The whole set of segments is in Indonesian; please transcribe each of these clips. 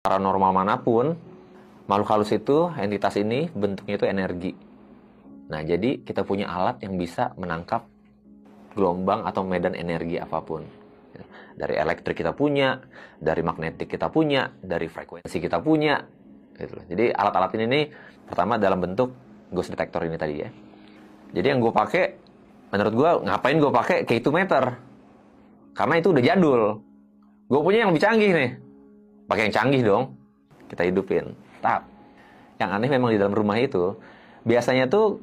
paranormal manapun, makhluk halus itu, entitas ini bentuknya itu energi. Nah, jadi kita punya alat yang bisa menangkap gelombang atau medan energi apapun. Dari elektrik kita punya, dari magnetik kita punya, dari frekuensi kita punya. Gitu. Jadi alat-alat ini nih, pertama dalam bentuk ghost detector ini tadi ya. Jadi yang gue pakai, menurut gue ngapain gue pakai K2 meter? Karena itu udah jadul. Gue punya yang lebih canggih nih. Pakai yang canggih dong. Kita hidupin. Yang aneh memang di dalam rumah itu, biasanya tuh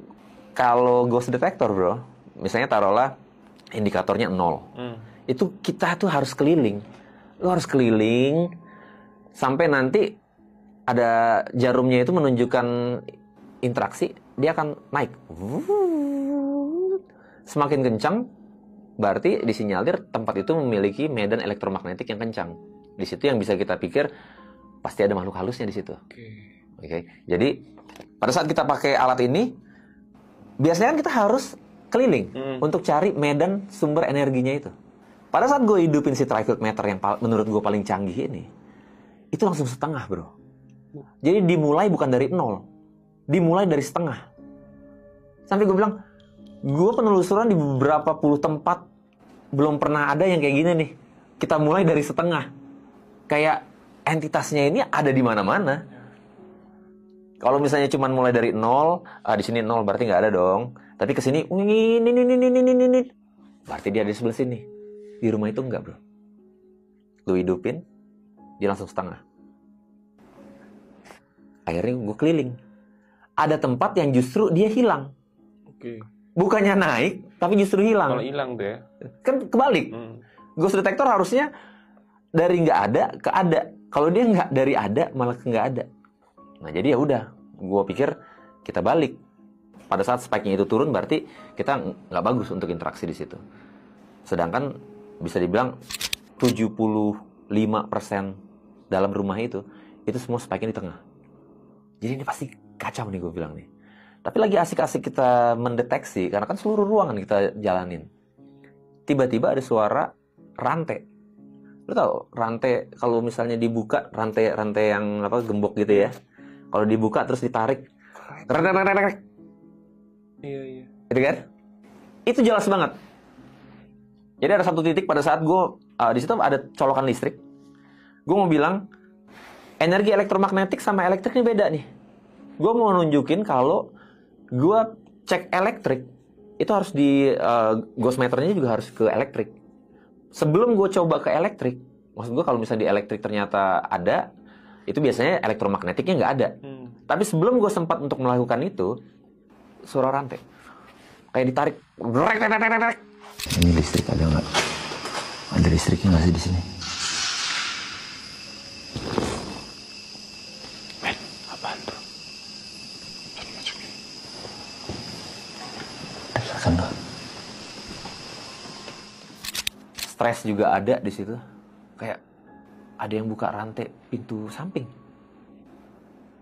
kalau ghost detector bro, misalnya taruhlah indikatornya 0. Itu kita tuh harus keliling. Lo harus keliling sampai nanti ada jarumnya itu menunjukkan interaksi, dia akan naik. Semakin kencang, berarti disinyalir tempat itu memiliki medan elektromagnetik yang kencang. Di situ yang bisa kita pikir pasti ada makhluk halusnya di situ. Oke. Jadi pada saat kita pakai alat ini, biasanya kan kita harus keliling untuk cari medan sumber energinya itu. Pada saat gue hidupin si trifield meter yang menurut gue paling canggih ini, itu langsung setengah bro. Jadi dimulai bukan dari 0, dimulai dari setengah. Sampai gue bilang, gue penelusuran di beberapa puluh tempat belum pernah ada yang kayak gini nih. Kita mulai dari setengah. Kayak entitasnya ini ada di mana-mana. Kalau misalnya cuma mulai dari 0, di sini 0 berarti nggak ada dong. Tapi ke sini, ini, berarti dia ada di sebelah sini. Di rumah itu enggak bro. Lu hidupin, dia langsung setengah. Akhirnya gue keliling. Ada tempat yang justru dia hilang. Bukannya naik, tapi justru hilang. Kalau hilang deh. Kan kebalik. Ghost detector harusnya dari nggak ada ke ada. Kalau dia nggak dari ada, malah ke nggak ada. Nah jadi ya udah, gue pikir kita balik. Pada saat spike-nya itu turun, berarti kita nggak bagus untuk interaksi di situ. Sedangkan bisa dibilang 75% dalam rumah itu semua spike-nya di tengah. Jadi ini pasti kacau nih gue bilang nih. Tapi lagi asik-asik kita mendeteksi, karena kan seluruh ruangan kita jalanin. Tiba-tiba ada suara rantai. Lo tau rantai kalau misalnya dibuka, rantai yang gembok gitu ya. Kalau dibuka terus ditarik, Iya. Itu kan? Itu jelas banget. Jadi ada satu titik pada saat gue di situ ada colokan listrik. Gue mau bilang energi elektromagnetik sama elektrik ini beda nih. Gue mau nunjukin kalau gue cek elektrik itu harus di ghost meternya juga harus ke elektrik. Sebelum gue coba ke elektrik, maksud gue kalau misalnya di elektrik ternyata ada, itu biasanya elektromagnetiknya nggak ada. Tapi sebelum gue sempat untuk melakukan itu, suara rantai kayak ditarik. Ini listrik ada nggak? Ada listriknya nggak sih di sini? Men, apaan tuh? Dengarkan loh. Stres juga ada di situ. Kayak ada yang buka rantai pintu samping.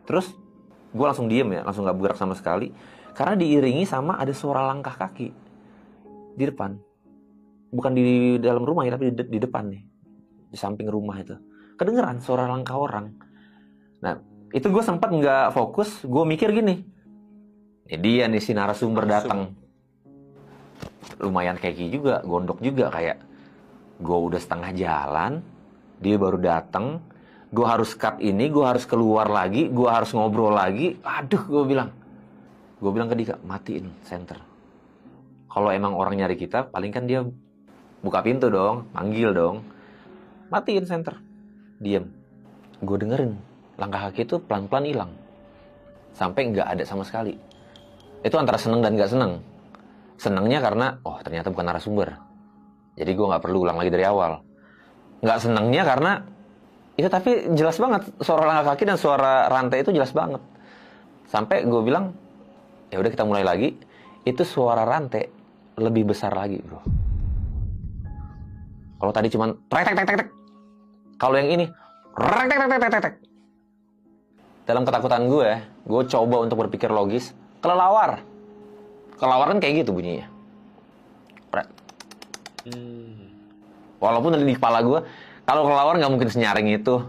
Terus gue langsung diem ya, langsung nggak bergerak sama sekali. Karena diiringi sama ada suara langkah kaki di depan. Bukan di dalam rumah ya, tapi di depan nih. Di samping rumah itu. Kedengeran suara langkah orang. Nah, itu gue sempat nggak fokus. Gue mikir gini. Ini dia nih si narasumber datang. Lumayan keki juga, gondok juga kayak. Gue udah setengah jalan. Dia baru datang. Gue harus cut ini, gue harus keluar lagi. Gue harus ngobrol lagi. Aduh, gue bilang ke Dika, matiin senter. Kalau emang orang nyari kita, paling kan dia buka pintu dong, manggil dong. Matiin senter. Diem. Gue dengerin, langkah kaki itu pelan-pelan hilang. Sampai nggak ada sama sekali. Itu antara seneng dan nggak seneng. Senengnya karena, oh ternyata bukan narasumber. Jadi gue nggak perlu ulang lagi dari awal. Nggak senengnya karena, itu tapi jelas banget. Suara langkah kaki dan suara rantai itu jelas banget. Sampai gue bilang, ya udah kita mulai lagi. Itu suara rantai lebih besar lagi bro. Kalau tadi cuman tek. Kalau yang ini tek. Dalam ketakutan gue coba untuk berpikir logis. Kelelawar kan kayak gitu bunyinya. Walaupun dari di kepala gue, kalau kelelawar nggak mungkin senyaring itu.